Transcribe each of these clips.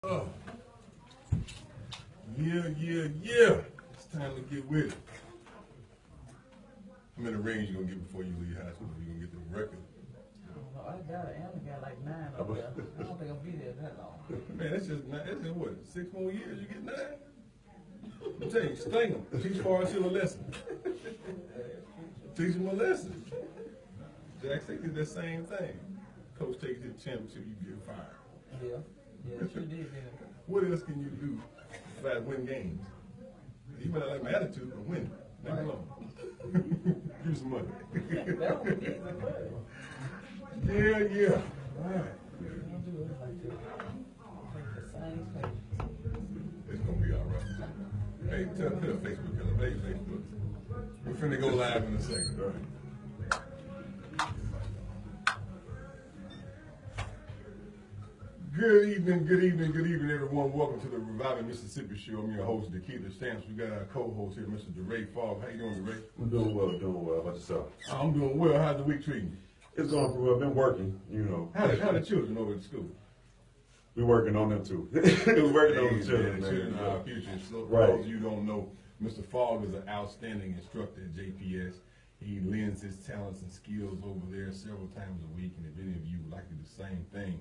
Oh, yeah. It's time to get with it. How many rings you gonna get before you leave high school? You gonna get the record? I only got like 9 over there. I don't think I'll be there that long. Man, that's just what, 6 more years, you get 9? I'm telling you, sting them. Teach Forrest a lesson. Teach them a lesson. Jackson did the same thing. Coach takes you to the championship, you get fired. Yeah, sure did. What else can you do besides win games? You might not like my attitude, but win. Leave me alone. Give me some money. That was easy, but Yeah. All right. don't do it like that. Take the same page. It's gonna be all right. Hey, tell Facebook, tell them, hey, Facebook. We're finna go live in a second, all right? Good evening, everyone. Welcome to the Reviving Mississippi Show. I'm your host, Dekeither Stamps. We got our co-host here, Mr. DeRay Fogg. How you doing, DeRay? I'm doing well. How about yourself? I'm doing well. How's the week treating you? It's going pretty well. I've been working, How the children over at school? We're working on them too. We're working on the children, The children are our future. So for Right. those of you who don't know, Mr. Fogg is an outstanding instructor at JPS. He lends his talents and skills over there several times a week. And if any of you would like to do the same thing,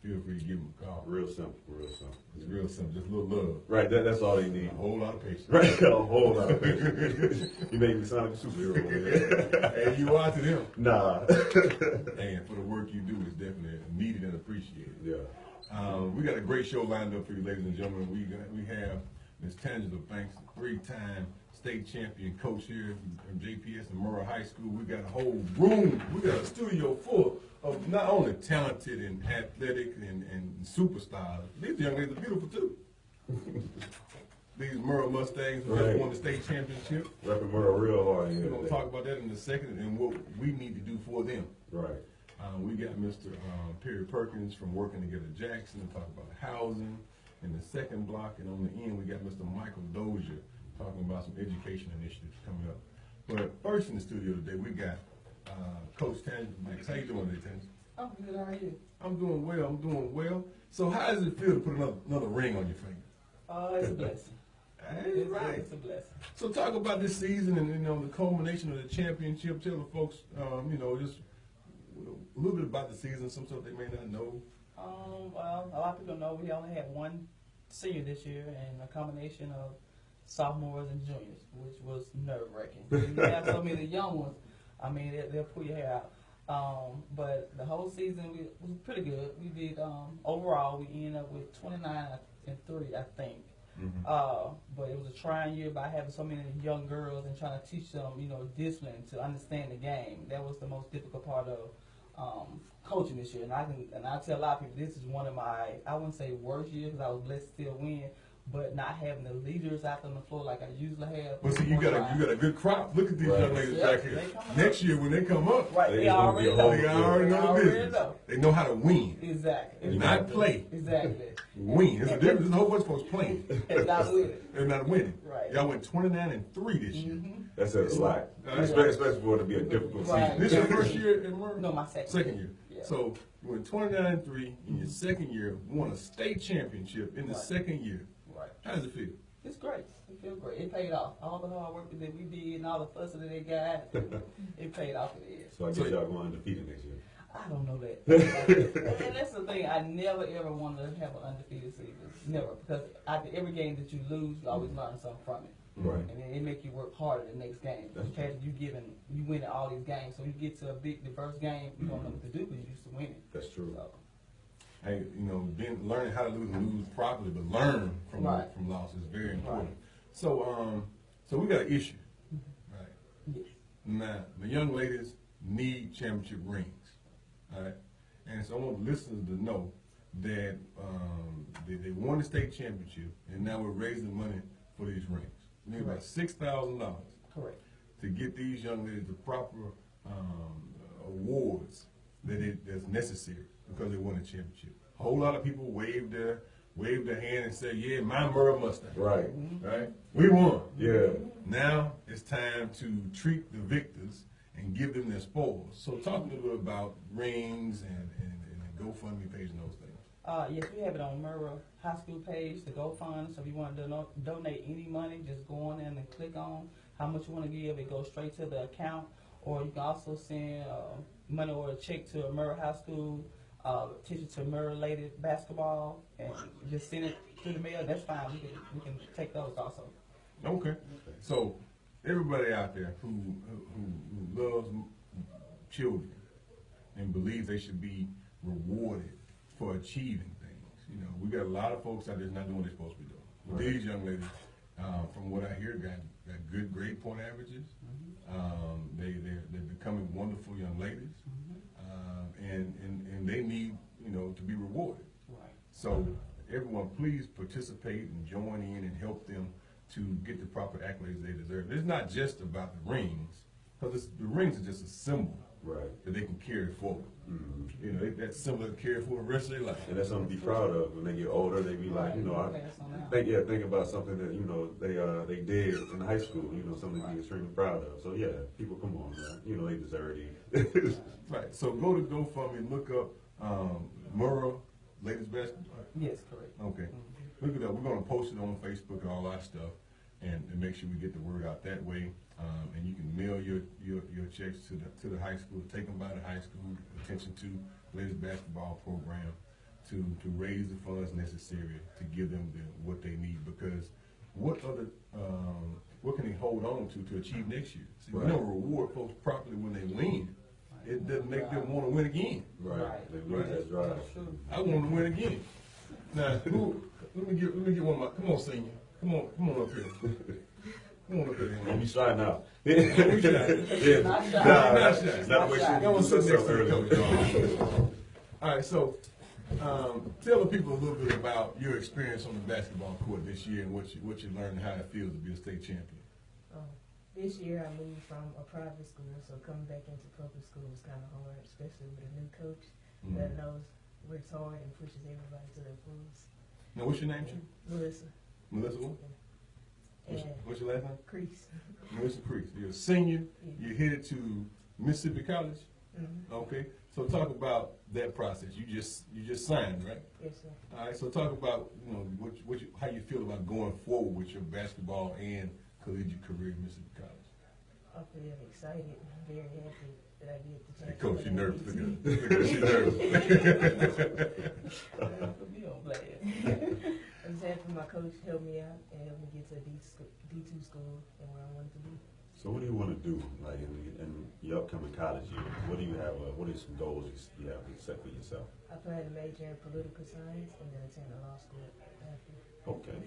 feel free to give him a call. Real simple. It's real simple, just a little love. Right, that's all they need. A whole lot of patience. Right, a whole lot of patience. You make me sound like a superhero over there. Hey, you are to them. Nah. And for the work you do, it's definitely needed and appreciated. Yeah. We got a great show lined up for you, ladies and gentlemen. We have Ms. Tangela Banks, three-time state champion coach here from JPS and Murrah High School. We got a whole room. We got a studio full of not only talented and athletic and superstars. These young ladies are beautiful too. These Murrah Mustangs who just won the state championship. Repping Murrah real hard. We're going to talk about that in a second and what we need to do for them. Right. We got Mr. Perry Perkins from Working Together Jackson to talk about housing in the second block, and on the end we got Mr. Michael Dozier talking about some education initiatives coming up. But first in the studio today we got Coach Tangela Banks. How you doing today, Tangela? I'm good, how are you? I'm doing well. So how does it feel to put another ring on your finger? It's a blessing. Hey, right. It's a blessing. So talk about this season and the culmination of the championship. Tell the folks, just a little bit about the season, some stuff they may not know. Well, a lot of people know we only had one senior this year and a combination of sophomores and juniors, which was nerve-wracking. You have so many young ones, I mean, they'll pull your hair out. But the whole season was pretty good. We did, overall, we ended up with 29-3, I think. Mm-hmm. But it was a trying year by having so many young girls and trying to teach them, discipline to understand the game. That was the most difficult part of coaching this year. And I tell a lot of people this is one of my, I wouldn't say worst years because I was blessed to still win, but not having the leaders out on the floor like I usually have. But see, you got a good crop. Look at these young ladies back here. Next year when they come up, right, they already know. They already know the business. They know how to win. Exactly. Not play. Exactly. Win. There's a difference. There's a whole bunch of folks playing. And not winning. They're not winning. Right. Y'all went 29-3 this year. That's a slide. Especially for it to be a difficult season. This is your first year in Murrah? No, my second. Second year. Yeah. So you went 29-3 in your second year, won a state championship in the second year. Right. How does it feel? It's great. It feels great. It paid off. All the hard work that we did and all the fussing that they got, it paid off in the end. So I guess y'all going undefeated next year. I don't know that. And that's the thing. I never ever wanted to have an undefeated season. Never. Because after every game that you lose, you always learn something from it. Right. And then it make you work harder the next game. Because you win all these games. So you get to a big, diverse game, you don't know what to do because you used to win it. That's true. So, Hey, learning how to lose properly, but learn from losses is very important. Right. So we got an issue, right? yes. Now the young ladies need championship rings, all right? And so I want the listeners to know that they won the state championship, and now we're raising money for these rings. We need about $6,000. Correct. To get these young ladies the proper awards that's necessary because they won a championship. A whole lot of people waved their hand and said, "Yeah, my Murrah Mustang." Right. Right. We won. Yeah. Now it's time to treat the victors and give them their spoils. So talk a little bit about rings and the GoFundMe page and those things. Yes, we have it on Murrah High School page, the GoFund. So if you want to donate any money, just go on in and click on how much you want to give. It goes straight to the account. Or you can also send money or a check to Murrah High School, attention to Murrah Lady Basketball, and just send it through the mail. That's fine. We can take those also. Okay. So everybody out there who loves children and believes they should be rewarded for achieving things. You know, we got a lot of folks out there not doing what they're supposed to be doing. Right. These young ladies, from what I hear, got good grade point averages. They're becoming wonderful young ladies, and they need, you know, to be rewarded. Right. So everyone, please participate and join in and help them to get the proper accolades they deserve. It's not just about the rings, because the rings are just a symbol that they can carry forward. Mm-hmm. You know, that's symbol to carry for the rest of their life. And that's something to be proud of. When they get older, they be like, you know, think about something that, you know, they did in high school, you know, something to be extremely proud of. So yeah, people, come on, man. You know, they deserve it. Right. So go to GoFundMe, look up Murrah Ladies Basketball. Yes, correct. Okay. Look it up. We're going to post it on Facebook and all that stuff, and make sure we get the word out that way. And you can mail your checks to the high school, take them by the high school, attention to ladies basketball program, to raise the funds necessary to give them what they need. Because what can they hold on to achieve next year? See, we don't reward folks properly when they win. It doesn't make them want to win again. Right. They lose that drive. I want to win again. Now, let me get one of my. Come on, senior. Come on up here. Come on up here. Don't be shy now. Don't be shy. Not shy. Not shy. Not the way she Don't was sit next so to the early. coach. All right, so tell the people a little bit about your experience on the basketball court this year and what you learned, and how it feels to be a state champion. This year I moved from a private school, so coming back into public school was kind of hard, especially with a new coach that knows works hard and pushes everybody to their fullest. Now, what's your name, Chief? Melissa. Melissa what? And What's your last name? Crease. Melissa Priest. You're a senior. Yeah. You're headed to Mississippi College. Mm-hmm. Okay. So talk about that process. You just signed, right? Yes, sir. All right. So talk about, you know, how you feel about going forward with your basketball and collegiate career at Mississippi College. I feel excited, very happy that I get the chance. Hey, Coach, to you're nervous. play Look with at her. She's nervous. You don't play it. I'm just happy my coach helped me out and helped me get to a D2 school and where I wanted to be. So what do you want to do, like in your upcoming college year? What do you have? What are some goals you have set for yourself? I plan to major in political science and then attend a law school after. Okay.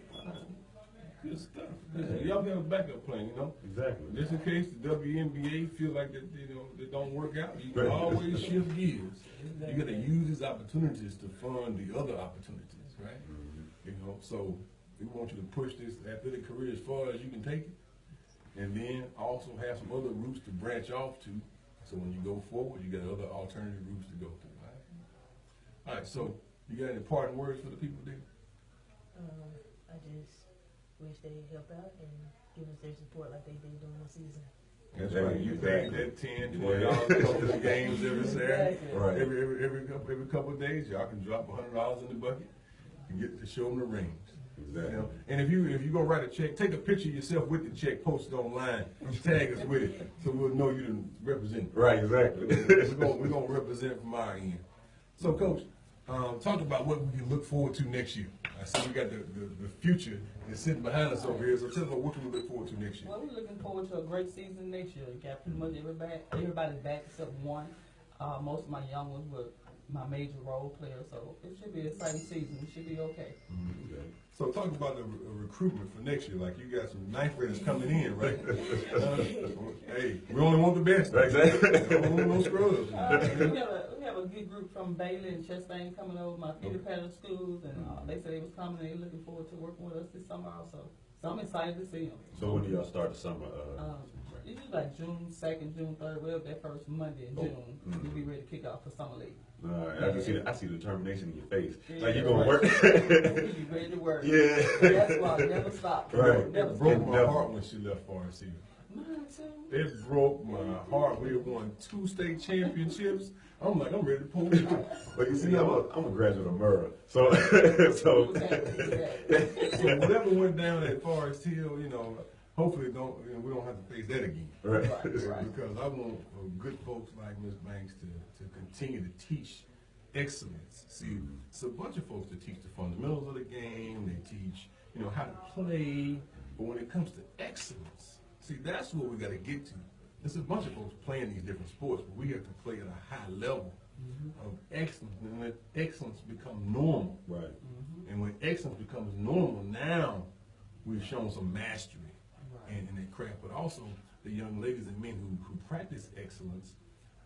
Good stuff. Y'all have a backup plan, you know? Exactly. Just in case the WNBA feel like that, you know, they don't work out, you can always shift gears. You got to use these opportunities to fund the other opportunities, right? Mm-hmm. You know, so we want you to push this athletic career as far as you can take it, and then also have some other routes to branch off to. So when you go forward, you got other alternative routes to go to. Right? All right. So you got any parting words for the people there? I just wish they help out and give us their support like they did during the season. That's right. You paid that $10, $20 to come to the games every Saturday. Right. Every couple of days, y'all can drop $100 in the bucket and get to show them the rings. Exactly. You know? And if you gonna write a check, take a picture of yourself with the check, post it online, tag us with it, so we'll know you didn't represent. Right. Exactly. We're gonna represent from our end. So, Coach, talk about what we can look forward to next year. I see we got the future is sitting behind us over here. So tell us what can we look forward to next year. Well, we're looking forward to a great season next year. You got pretty much everybody's back except one. Most of my young ones were my major role players, so it should be an exciting season. We should be okay. Okay. So talk about the recruitment for next year. Like, you got some ninth graders coming in, right? Hey, we only want the best. Exactly. We don't want no scrubs. We have a good group from Bailey and Chastain coming over, my feeder pattern schools, and they said they was coming and they looking forward to working with us this summer also. So I'm excited to see them. So when do y'all start the summer? Usually like June 2nd, June 3rd, well, that first Monday in June, we'll be ready to kick off for summer league. I see the determination in your face. Yeah, Like you're gonna work. We'll be ready to work. Yeah. That's why I never stop. Right. Never It stop. broke my heart when she left for RC. Mine too. It broke my heart. We have won 2 state championships. I'm like, I'm ready to pull it out. But you see, I'm a graduate of Murrah, so So whatever went down at Forest Hill, you know, hopefully we don't have to face that again. Right. Because I want good folks like Ms. Banks to continue to teach excellence. See, it's a bunch of folks that teach the fundamentals of the game. They teach, you know, how to play. But when it comes to excellence, see, that's what we got to get to. There's a bunch of folks playing these different sports, but we have to play at a high level of excellence. And when excellence becomes normal, Right. And when excellence becomes normal, now we've shown some mastery in that craft. But also, the young ladies and men who practice excellence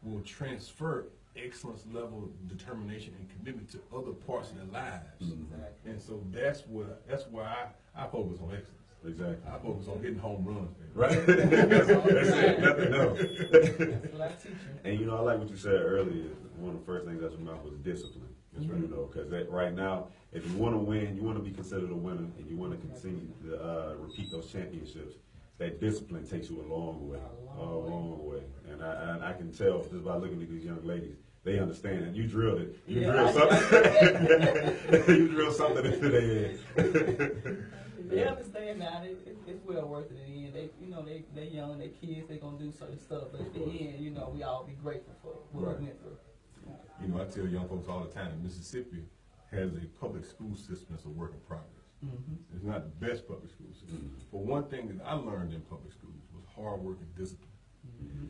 will transfer excellence level determination and commitment to other parts of their lives. Exactly. And so that's why I focus on excellence. Exactly. I focus on hitting home runs, baby. Right. That's it. Nothing else. That's what I teach you. And you know, I like what you said earlier. One of the first things out your mouth was discipline. You know, because right now, if you want to win, you want to be considered a winner, and you want to continue to repeat those championships. That discipline takes you a long way, a long way. And I can tell just by looking at these young ladies, they understand. And you drilled it. You drilled something. You drilled something into their head. They understand now. It's well worth it in the end. They're young, they're kids, they're gonna do certain stuff. But at the end, you know, we all be grateful for what we went through. You know, I tell young folks all the time that Mississippi has a public school system that's a work in progress. It's not the best public school system. But one thing that I learned in public schools was hard work and discipline.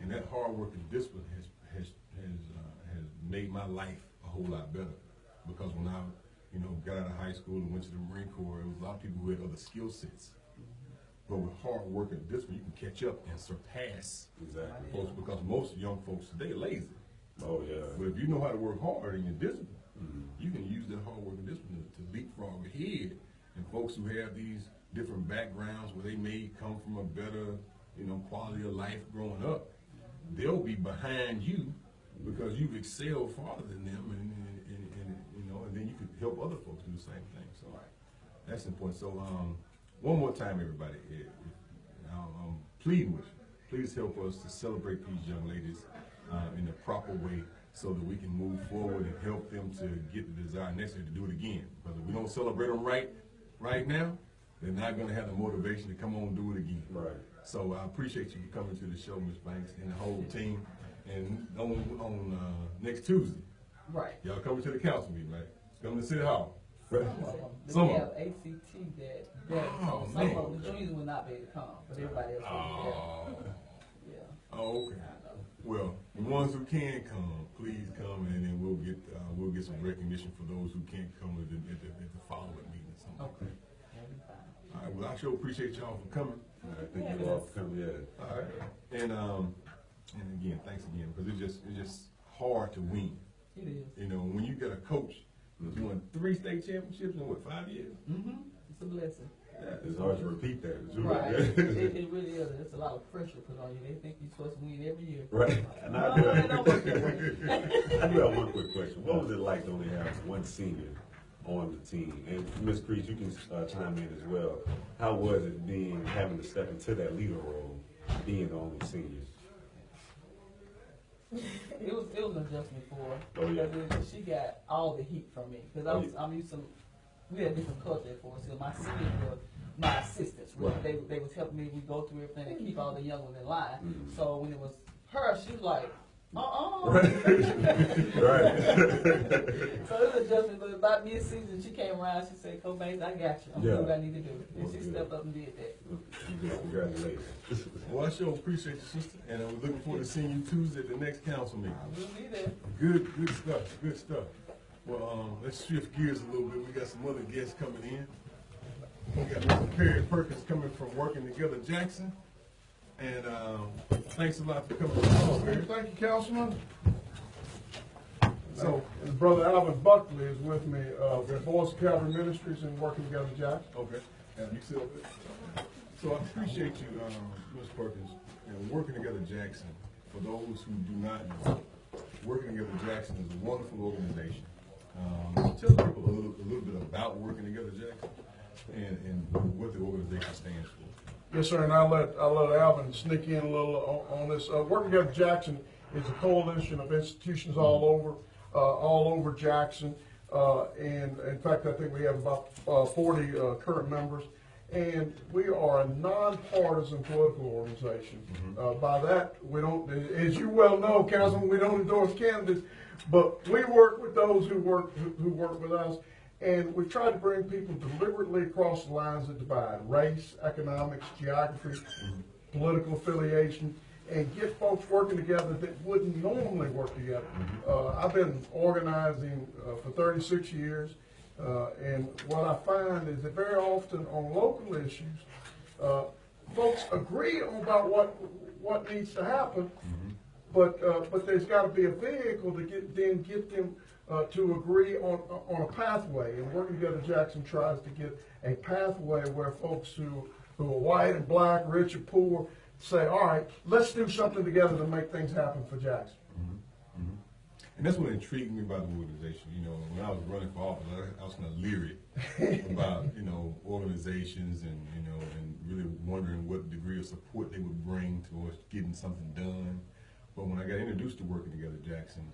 And that hard work and discipline has made my life a whole lot better. Because when I, got out of high school and went to the Marine Corps, there was a lot of people who had other skill sets. But with hard work and discipline, you can catch up and surpass folks, because most young folks today are lazy. Oh yeah. But if you know how to work hard and you're disciplined, you can use that hard work and discipline to leapfrog ahead. And folks who have these different backgrounds where they may come from a better, quality of life growing up, they'll be behind you because you've excelled farther than them, and then you can help other folks do the same thing. So that's important. So one more time, everybody, I'm pleading with you. Please help us to celebrate these young ladies in the proper way, so that we can move forward and help them to get the desire necessary to do it again. Because if we don't celebrate them right now, they're not going to have the motivation to come on and do it again. Right. So I appreciate you for coming to the show, Ms. Banks, and the whole team. And on next Tuesday, y'all coming to the council meeting, right? Coming to City Hall. We have ACT some of the juniors will not be able to come, but everybody else will be there. Oh, okay. Well, the ones who can come, please come, and then we'll get some recognition for those who can't come at the following meeting or something. Okay. All right. Well, I sure appreciate y'all for coming. All right, thank you all for coming. Yeah. All right. And again, thanks again, because it's just hard to win. It is. When you get a coach who's won 3 state championships in 5 years? It's a blessing. It's hard to repeat that. Right. It really is. It's a lot of pressure put on you. They think you're supposed to win every year. Right. And I do have one quick question. What was it like to only have one senior on the team? And Ms. Creech, you can chime in as well. How was it having to step into that leader role, being the only senior? It was an adjustment for her. Oh, yeah. Because she got all the heat from me. Because I'm used to, we had a different culture for us. So my seniors were my assistants. Really. Right. They was helping me. We go through everything and keep all the young ones in line. So when it was her, she was like, Right. So it was an adjustment. But about mid-season, she came around. She said, "Coach Banks, I got you. I'm doing what I need to do." And she stepped up and did that. Congratulations. Well, I sure appreciate you, sister, and we're looking forward to seeing you Tuesday at the next council meeting. I will be there. Good stuff. Well, let's shift gears a little bit. We got some other guests coming in. We got Mr. Perry Perkins coming from Working Together Jackson. And thanks a lot for coming. Thank you, Councilman. So, and Brother Alvin Buckley is with me. We're Boys Calvary Ministries and Working Together Jackson. Okay. You still there? So I appreciate you, Ms. Perkins, and Working Together Jackson. For those who do not know, Working Together Jackson is a wonderful organization. Tell people a little bit about Working Together Jackson and what the organization stands for. Yes, sir, and I'll let Alvin sneak in a little on this. Working Together Jackson is a coalition of institutions all over Jackson. And in fact, I think we have about 40 current members. And we are a nonpartisan political organization. By that, we don't, as you well know, Councilman, we don't endorse candidates, but we work with those who work with us. And we try to bring people deliberately across the lines that divide: race, economics, geography, political affiliation, and get folks working together that wouldn't normally work together. I've been organizing for 36 years, and what I find is that very often on local issues, folks agree about what needs to happen, but there's got to be a vehicle to get them to agree on a pathway. And Working Together Jackson tries to get a pathway where folks who are white and black, rich or poor, say, all right, let's do something together to make things happen for Jackson. And that's what intrigued me about the organization. You know, when I was running for office, I was kind of leery about, organizations and really wondering what degree of support they would bring towards getting something done. But when I got introduced to Working Together Jackson,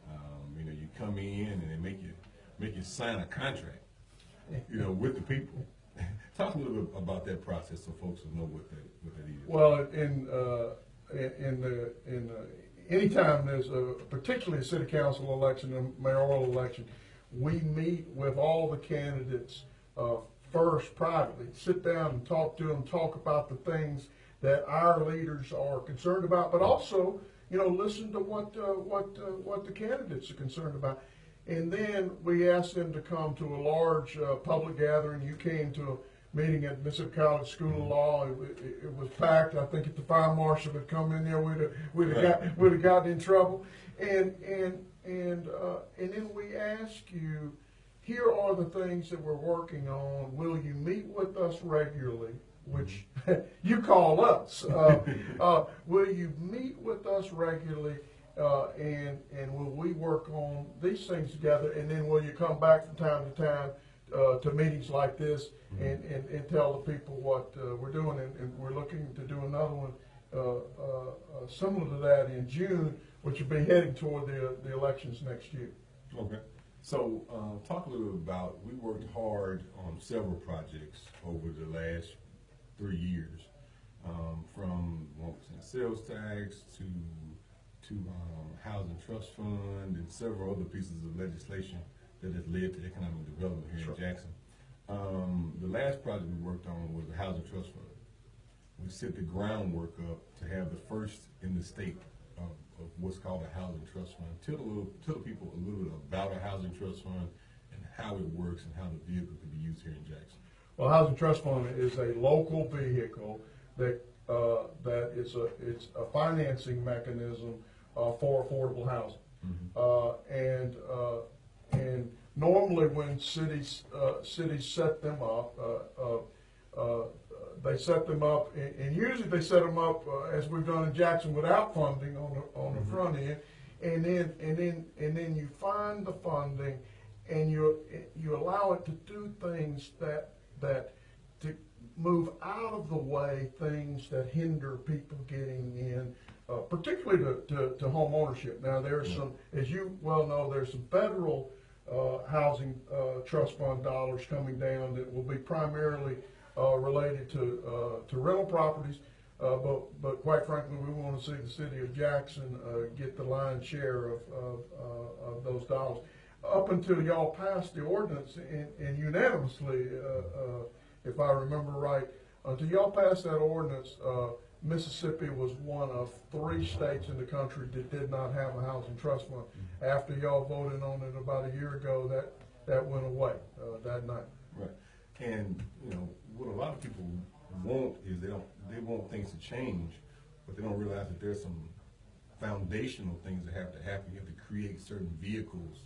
you come in and they make you sign a contract, with the people. Talk a little bit about that process so folks will know what that is. Well, anytime there's particularly a city council election and mayoral election, we meet with all the candidates first privately, sit down and talk to them, talk about the things that our leaders are concerned about, but also, listen to what the candidates are concerned about. And then we asked them to come to a large public gathering. You came to a meeting at Mississippi College School of Law. It was packed. I think if the fire marshal had come in there, we'd have gotten in trouble. And then we ask you, here are the things that we're working on. Will you meet with us regularly? Which you call us. Will you meet with us regularly? And will we work on these things together? And then will you come back from time to time to meetings like this and tell the people what we're doing? And we're looking to do another one similar to that in June, which will be heading toward the elections next year. Okay. So talk a little bit about, we worked hard on several projects over the last 3 years, from 1% sales tax to housing trust fund and several other pieces of legislation that has led to economic development here in Jackson. The last project we worked on was the housing trust fund. We set the groundwork up to have the first in the state of what's called a housing trust fund. Tell the people a little bit about a housing trust fund and how it works and how the vehicle can be used here in Jackson. Well, housing trust fund is a local vehicle that it's a financing mechanism for affordable housing. And normally when cities set them up, they set them up, and usually they set them up as we've done in Jackson without funding on the front end, and then you find the funding, and you allow it to do things that to move out of the way things that hinder people getting in, particularly to home ownership. Now there's some, as you well know, there's some federal housing trust fund dollars coming down that will be primarily related to rental properties, but quite frankly, we want to see the city of Jackson get the lion's share of those dollars. Up until y'all passed the ordinance and unanimously, if I remember right, until y'all passed that ordinance, Mississippi was one of 3 states in the country that did not have a housing trust fund. After y'all voted on it about a year ago, that went away that night. Right. And what a lot of people want is they want things to change, but they don't realize that there's some foundational things that have to happen. You have to create certain vehicles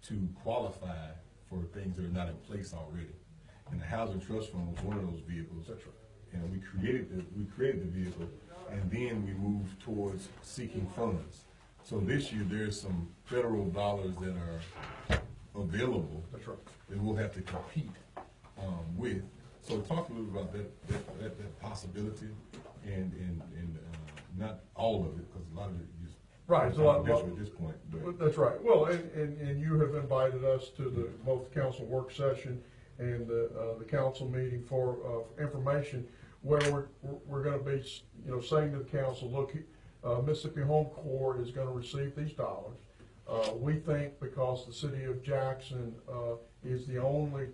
to qualify for things that are not in place already. And the housing trust fund was one of those vehicles. That's right. And we created the vehicle, and then we moved towards seeking funds. So this year there's some federal dollars that are available. That's right. That we'll have to compete with. So talk a little about that possibility, and not all of it, because a lot of it Right, it's a lot, confidential at this point, but. that's right. Well, and you have invited us to both the council work session and the council meeting for information where we're gonna be, saying to the council, look, Mississippi Home Corps is gonna receive these dollars. We think because the city of Jackson is the only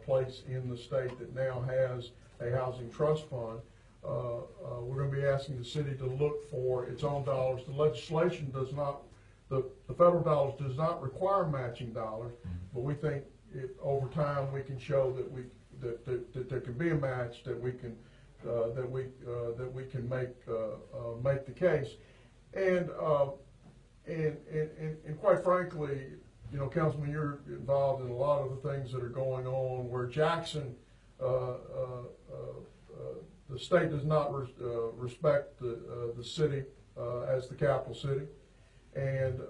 place in the state that now has a housing trust fund, we're going to be asking the city to look for its own dollars. The legislation does not, the federal dollars does not require matching dollars, but we think over time we can show that that there can be a match, that we can make the case, and quite frankly, Councilman, you're involved in a lot of the things that are going on where Jackson, the state does not respect the city as the capital city, and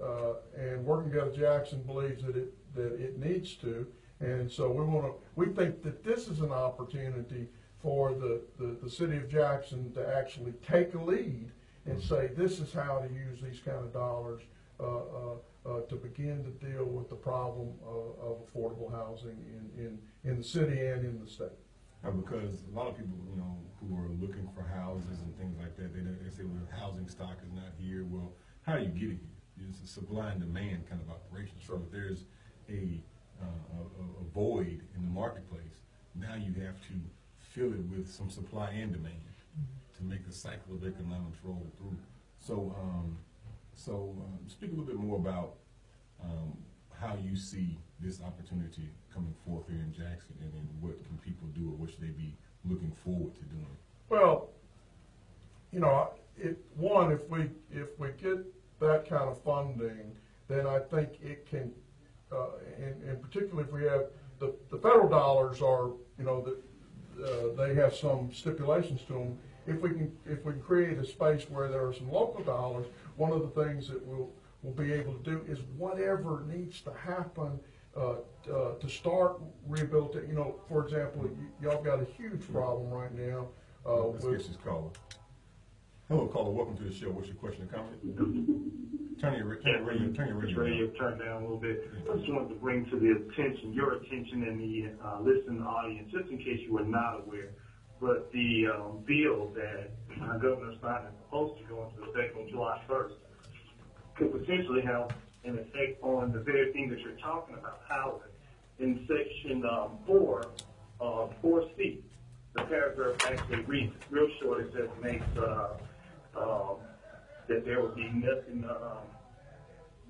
Working Together Jackson believes that it needs to, and so we think that this is an opportunity for the city of Jackson to actually take a lead and say this is how to use these kind of dollars to begin to deal with the problem of affordable housing in the city and in the state. Because a lot of people, who are looking for houses and things like that, they say, well, housing stock is not here. Well, how do you get it here? It's a supply and demand kind of operation. So if there's a void in the marketplace, now you have to fill it with some supply and demand to make the cycle of economics roll through. So, speak a little bit more about how you see this opportunity coming forth here in Jackson, and then what can people do, or what should they be looking forward to doing? Well, if we get that kind of funding, then I think it can, and particularly if we have the federal dollars are, they have some stipulations to them. If we can create a space where there are some local dollars, one of the things that we'll be able to do is whatever needs to happen to start rehabilitating. For example, y'all got a huge problem right now. Let's get this caller. Hello, caller. Welcome to the show. What's your question or comment? Turn your radio turn down a little bit. I just wanted to bring to your attention and the listening audience, just in case you were not aware, but the bill that Governor signed is supposed to go into effect on July 1st could potentially have an effect on the very thing that you're talking about, housing. In section 4C, the paragraph actually reads real short. It just makes that there will be nothing,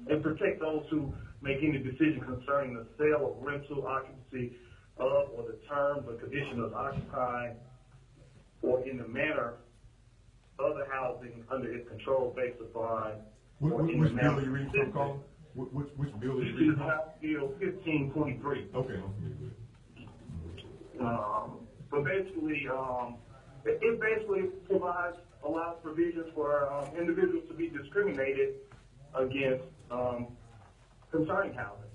and protect those who make any decision concerning the sale of rental, occupancy of, or the terms or conditions of occupying, or in the manner of the housing under its control based upon. Which bill are you reading from, caller? Which bill are you reading from? House Bill 1523. Okay, I'm familiar with it. But basically, it basically allows provisions for individuals to be discriminated against concerning housing.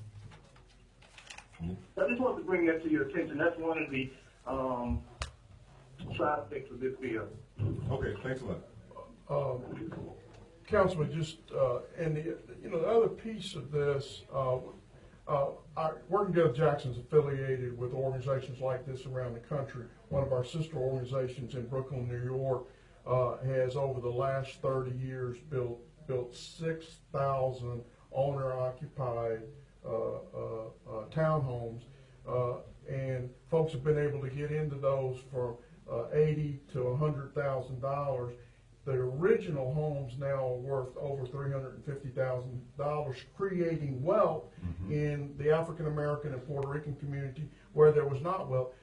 I just wanted to bring that to your attention. That's one of the side effects of this bill. Okay, thanks a lot. Councilman, just and the other piece of this, Working Together Jackson's affiliated with organizations like this around the country. One of our sister organizations in Brooklyn, New York, has over the last 30 years built 6,000 owner-occupied townhomes, and folks have been able to get into those for $80,000 to $100,000. The original homes now are worth over $350,000, creating wealth in the African American and Puerto Rican community where there was not wealth,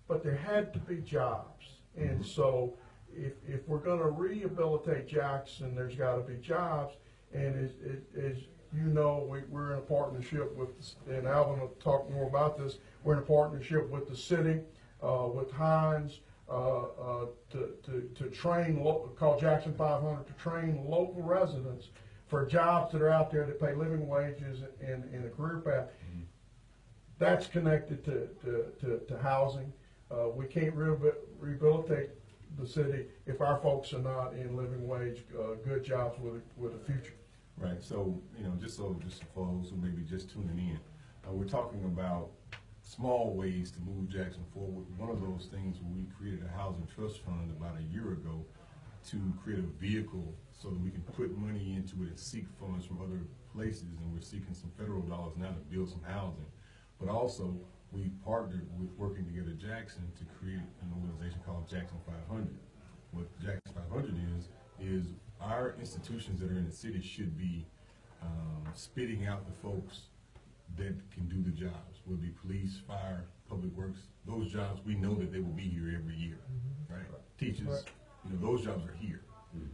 but there had to be jobs. And so if we're going to rehabilitate Jackson, there's got to be jobs. And as you know, we're in a partnership with, and Alvin will talk more about this, we're in a partnership with the city, with Hines, to train, called Jackson 500, to train local residents for jobs that are out there that pay living wages in a career path. That's connected to housing. We can't rehabilitate the city if our folks are not in living wage, good jobs with a future. Right, so, just for those who may be just tuning in, we're talking about small ways to move Jackson forward. One of those things, when we created a housing trust fund about a year ago to create a vehicle so that we can put money into it and seek funds from other places, and we're seeking some federal dollars now to build some housing. But also, we partnered with Working Together Jackson to create an organization called Jackson 500. What Jackson 500 is our institutions that are in the city should be spitting out the folks that can do the jobs, whether it be police, fire, public works. Those jobs, we know that they will be here every year, right? Teachers, those jobs are here.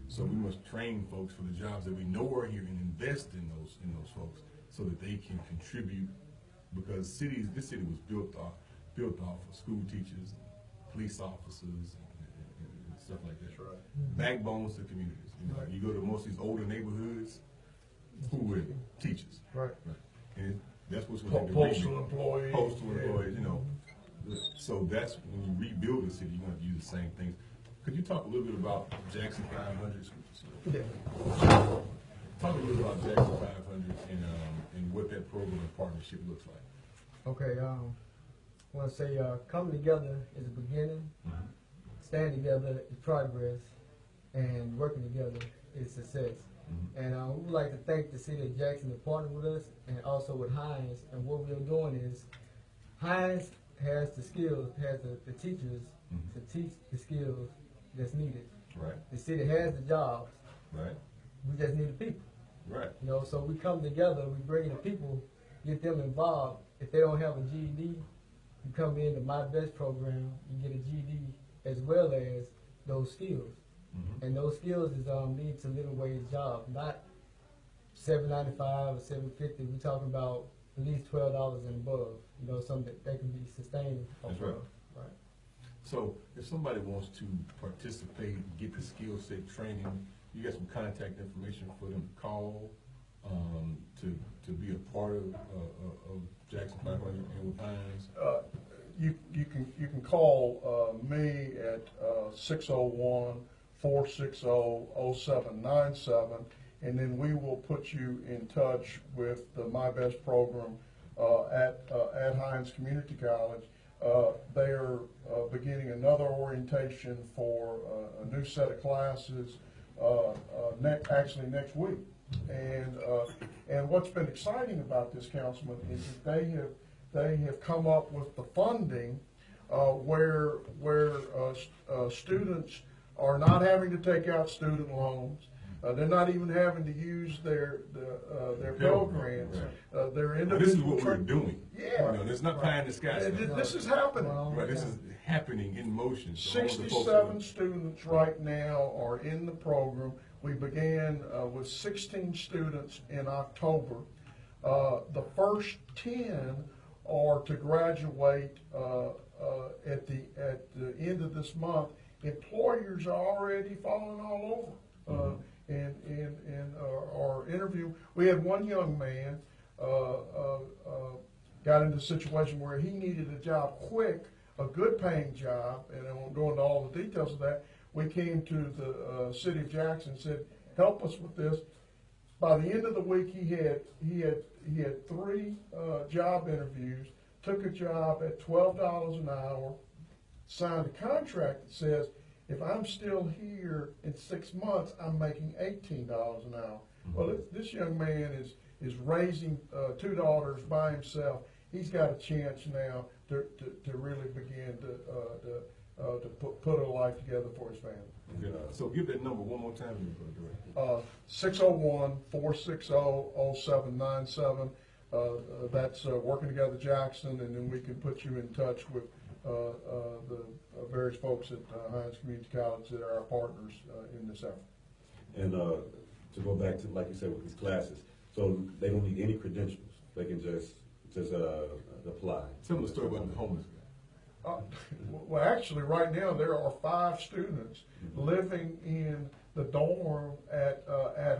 So we must train folks for the jobs that we know are here and invest in those folks so that they can contribute, because this city was built off of school teachers, and police officers, and stuff like that. Right. Backbones to communities. You go to most of these older neighborhoods, who were teachers. Right. And that's what's going to Postal employees. Postal employees, So that's when you rebuild the city, you're going to have to use the same things. Could you talk a little bit about Jackson 500? Yeah. Talk a little bit about Jackson 500 and what that program and partnership looks like. Okay, I want to say coming together is a beginning, standing together is progress, and working together is success. And we would like to thank the city of Jackson to partner with us, and also with Hines. And what we are doing is, Hines has the skills, has the teachers to teach the skills that's needed. Right. The city has the jobs. Right. We just need the people. Right. So we come together, we bring the people, get them involved. If they don't have a GED, you come into My Best program, you get a GED as well as those skills. And those skills is lead to living wage jobs, not $7.95 or $7.50. We're talking about at least $12 and above. Something that can be sustained. That's right. Right. So if somebody wants to participate, get the skill set training, you got some contact information for them to call to be a part of Jackson 500 and with Hines? You can call me at 601-460-0797, and then we will put you in touch with the My Best program at Hines Community College. They are beginning another orientation for a new set of classes actually next week. And what's been exciting about this, Councilman, is that they have come up with the funding where students are not having to take out student loans. They're not even having to use their Pell Grants. Their individual. This is what we're doing. Yeah. It's not pie in the sky. This is happening. Right. This is happening in motion. So 67 students right now are in the program. We began with 16 students in October. The first 10 are to graduate at the end of this month. Employers are already falling all over and are interviewing. We had one young man got into a situation where he needed a job quick, a good paying job, and I won't go into all the details of that. We came to the city of Jackson and said, help us with this. By the end of the week, he had 3 job interviews, took a job at $12 an hour, signed a contract that says, if I'm still here in 6 months, I'm making $18 an hour. Well, this young man is raising 2 daughters by himself. He's got a chance now to really begin to put a life together for his family. Okay. So give that number one more time. 601-460-0797. That's Working Together Jackson, and then we can put you in touch with the various folks at Hines Community College that are our partners in this effort. And to go back to, like you said, with these classes, so they don't need any credentials. They can just apply. Tell them the story about the homeless guy. Well, actually, right now there are 5 students living in the dorm at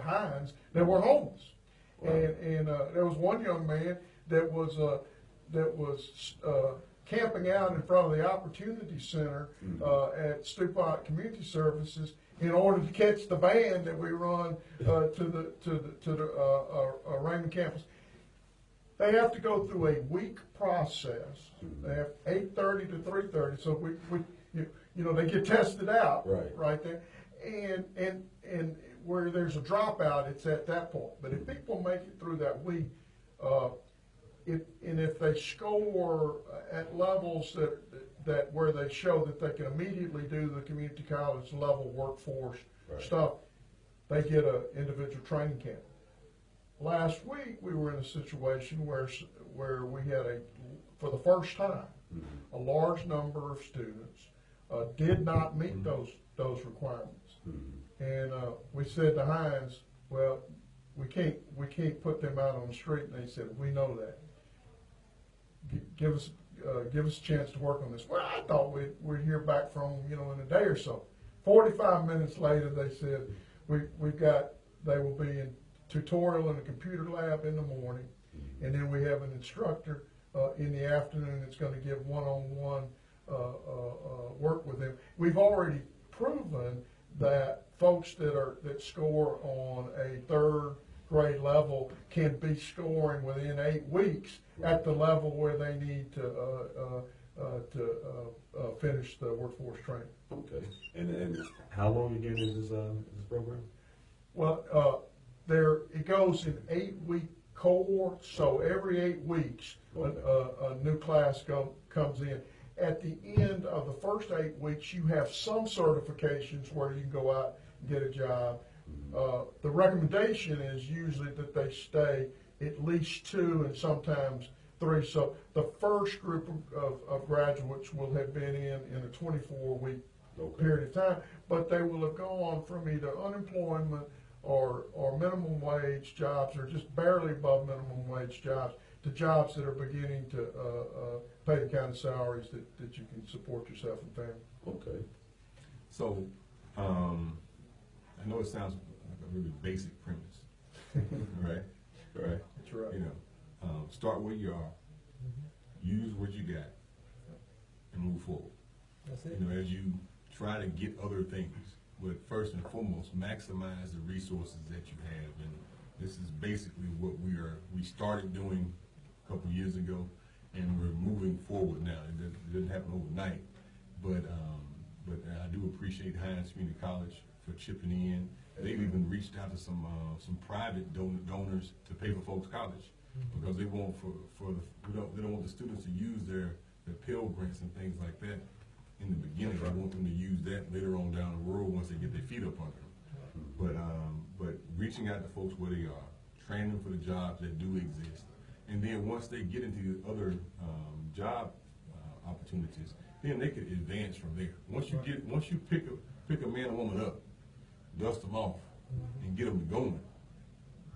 Hines that were homeless, and there was one young man that was camping out in front of the Opportunity Center at Stupot Community Services in order to catch the van that we run to the Raymond campus. They have to go through a week process. They have 8:30 to 3:30, so they get tested out right there, and where there's a dropout, it's at that point. But if people make it through that week, if they score at levels that where they show that they can immediately do the community college level workforce stuff, they get an individual training camp. Last week we were in a situation where we had for the first time, a large number of students did not meet those requirements, and we said to Hines, well, we can't put them out on the street, and they said, we know that. Give us a chance to work on this. Well, I thought we'd hear back from them, in a day or so. 45 minutes later, they said they will be in tutorial in the computer lab in the morning, and then we have an instructor in the afternoon that's going to give one-on-one work with them. We've already proven that folks that score on a third grade level can be scoring within 8 weeks at the level where they need to finish the workforce training. Okay. And how long again is this program? Well, it goes in 8-week cohorts, so every 8 weeks a new class comes in. At the end of the first 8 weeks, you have some certifications where you can go out and get a job. The recommendation is usually that they stay at least 2 and sometimes 3. So the first group of graduates will have been in a 24-week period of time, but they will have gone from either unemployment or minimum wage jobs or just barely above minimum wage jobs to jobs that are beginning to pay the kind of salaries that you can support yourself and family. Okay. So, I know it sounds like a really basic premise, right? Right. That's right. Start where you are, use what you got, and move forward. That's it. As you try to get other things, but first and foremost, maximize the resources that you have. And this is basically what we started doing a couple years ago, and we're moving forward now. It didn't happen overnight, but I do appreciate Hines Community College for chipping in. They've even reached out to some private donors to pay for folks' college, because they want they don't want the students to use their Pell Grants and things like that in the beginning. They want them to use that later on down the road once they get their feet up under them. But reaching out to folks where they are, training them for the jobs that do exist, and then once they get into other job opportunities, then they could advance from there. Once you pick a man or woman up, dust them off, and get them to going,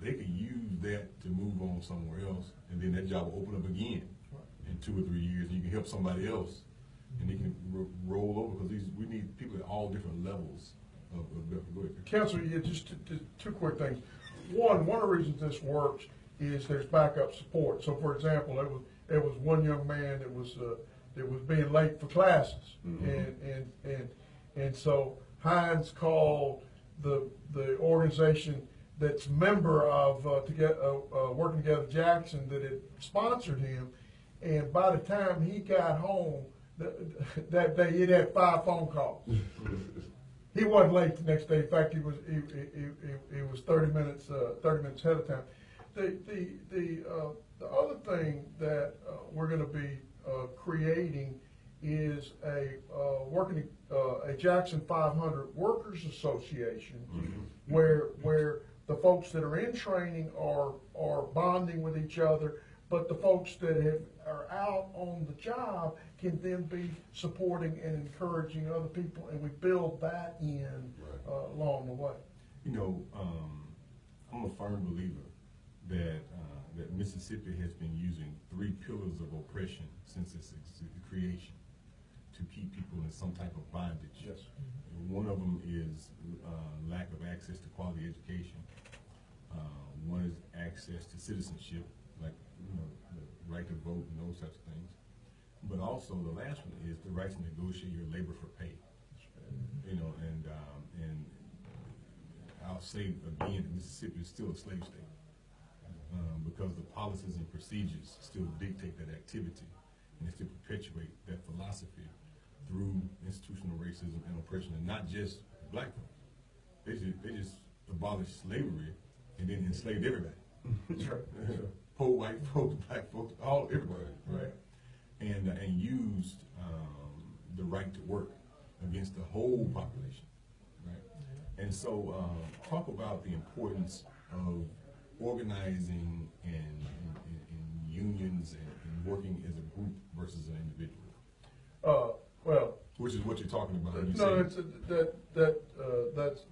they could use that to move on somewhere else, and then that job will open up again in 2 or 3 years, and you can help somebody else, and they can roll over, because we need people at all different levels of go ahead. Councilor, just 2 quick things. One of the reasons this works is there's backup support. So, for example, there was one young man that was being late for classes, and so Hines called the organization that's member of Working Together Jackson that had sponsored him, and by the time he got home that day, he'd had 5 phone calls. He wasn't late the next day. In fact, he was 30 minutes ahead of time. The other thing that we're going to be creating is a Jackson 500 Workers Association, where the folks that are in training are bonding with each other, but the folks that are out on the job can then be supporting and encouraging other people, and we build that in along the way. I'm a firm believer that Mississippi has been using 3 pillars of oppression since its creation to keep people in some type of bondage. Yes. One of them is lack of access to quality education. One is access to citizenship, like the right to vote and those types of things. but also the last one is the right to negotiate your labor for pay. You know, and I'll say again, Mississippi is still a slave state because the policies and procedures still dictate that activity, and they still perpetuate that philosophy through institutional racism and oppression, and not just black folks. They just abolished slavery and then enslaved everybody. Poor white folks, black folks, everybody, right? And used the right to work against the whole population, right? And so talk about the importance of organizing and unions and working as a group versus an individual. Well, which is what you're talking about. No,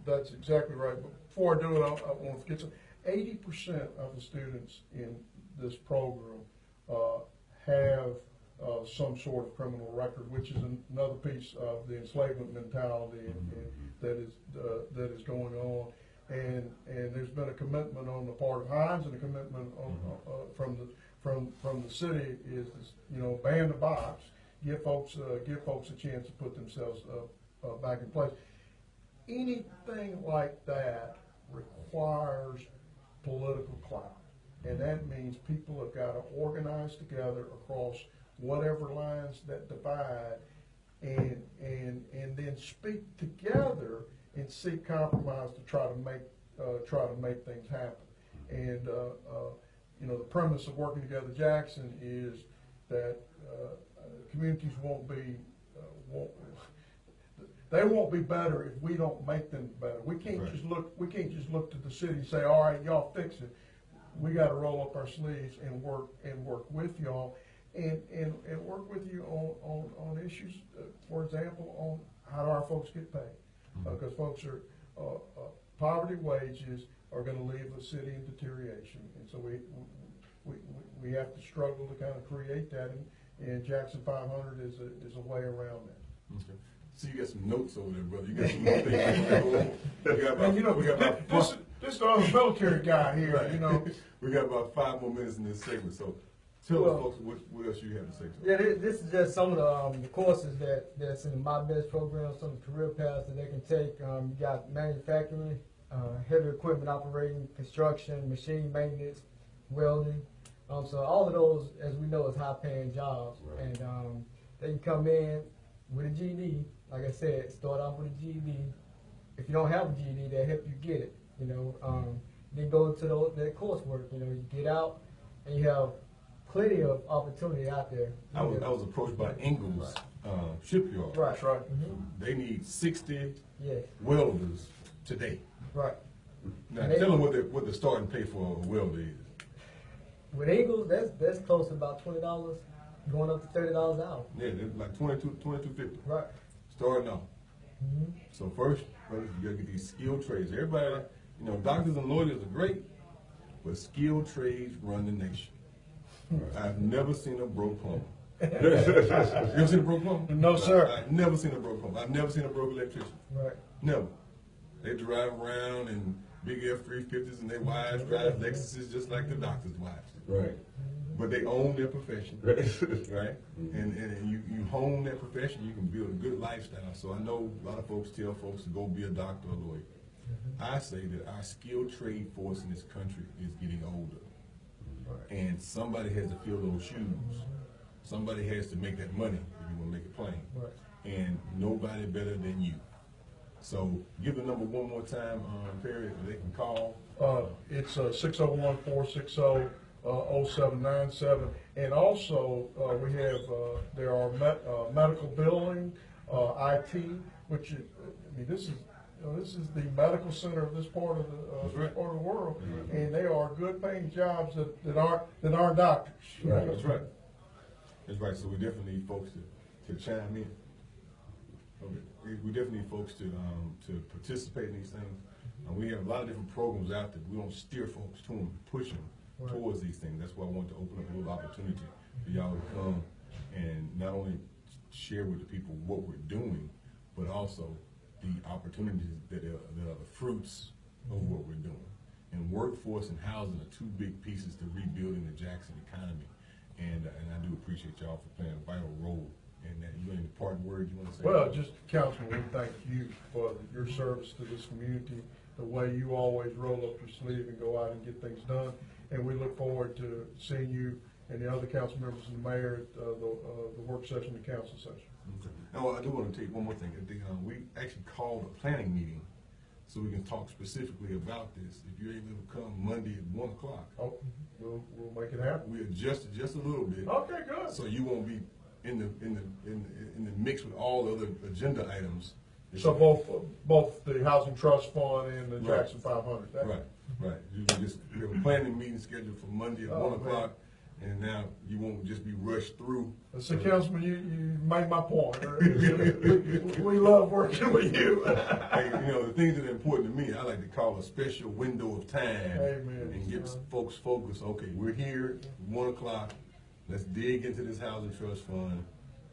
that's exactly right. But before I do it, I want to get some. 80% of the students in this program have some sort of criminal record, which is another piece of the enslavement mentality that is going on. And there's been a commitment on the part of Hines and a commitment from the city is this, ban the box, give folks a chance to put themselves back in place. Anything like that requires political clout, and that means people have got to organize together across whatever lines that divide, and then speak together and seek compromise to try to make things happen. And the premise of working together, Jackson, is that communities won't be better if we don't make them better. We can't just look to the city and say, all right, y'all fix it. We got to roll up our sleeves and work with y'all and work with you on issues. For example, on how do our folks get paid? Because folks are poverty wages are going to leave the city in deterioration, and so we have to struggle to kind of create that. And Jackson 500 is a way around that. Okay. So you got some notes over there, brother. You got some notes. This is the other military guy here. Right. We got about 5 more minutes in this segment. So tell us, folks, what else you have to say to us. Yeah, this is just some of the courses that's in the My Best program, some of the career paths that they can take. You got manufacturing, heavy equipment operating, construction, machine maintenance, welding. So all of those, as we know, is high-paying jobs, and they can come in with a GED. Like I said, start off with a GED. If you don't have a GED, they'll help you get it. Then go to that coursework. You get out, and you have plenty of opportunity out there. I was approached by Ingalls Shipyard. That's right. They need 60 welders today. Right. Now tell them what the starting pay for a welder is. With Ingalls, that's close to about $20, going up to $30 an hour. Yeah, they're like $22.50. Right. Starting off. So first, brothers, you gotta get these skilled trades. Everybody, doctors and lawyers are great, but skilled trades run the nation. I've never seen a broke plumber. You ever seen a broke plumber? No, sir. I've never seen a broke plumber. I've never seen a broke electrician. Right. Never. They drive around in big F-350s and their wives drive Lexuses just like the doctors' wives. Right. But they own their profession, right? And you hone that profession, you can build a good lifestyle. So I know a lot of folks tell folks to go be a doctor or lawyer. I say that our skilled trade force in this country is getting older. And somebody has to fill those shoes. Somebody has to make that money, if you want to make it plain. And nobody better than you. So give the number one more time, Perry, they can call. It's 601-460-0797. And also, we have, there are medical billing, IT, which, this is the medical center of this part of the world, and they are good paying jobs that aren't doctors. Right. That's right. That's right. So we definitely need folks to chime in. We definitely need folks to participate in these things. We have a lot of different programs out there. We don't steer folks to them, push them towards these things. That's why I want to open up a little opportunity for y'all to come and not only share with the people what we're doing, but also the opportunities that are the fruits of what we're doing. And workforce and housing are two big pieces to rebuilding the Jackson economy. and I do appreciate y'all for playing a vital role in that. You any parting words you want to say? Well, just Councilman, we thank you for your service to this community, the way you always roll up your sleeve and go out and get things done. And we look forward to seeing you and the other council members and the mayor at the work session, the council session. Okay. Now, I do want to tell you one more thing. We actually called a planning meeting so we can talk specifically about this. If you're able to come Monday at 1 o'clock. Oh, we'll make it happen. We adjusted just a little bit. Okay, good. So you won't be in the mix with all the other agenda items. So both the Housing Trust Fund and the Jackson 500. Right. We have a planning meeting scheduled for Monday at 1 o'clock. And now you won't just be rushed through. So, Councilman, you made my point. We love working with you. Hey, the things that are important to me, I like to call a special window of time. Amen. And get folks focused. Okay, we're here at 1 o'clock. Let's dig into this housing trust fund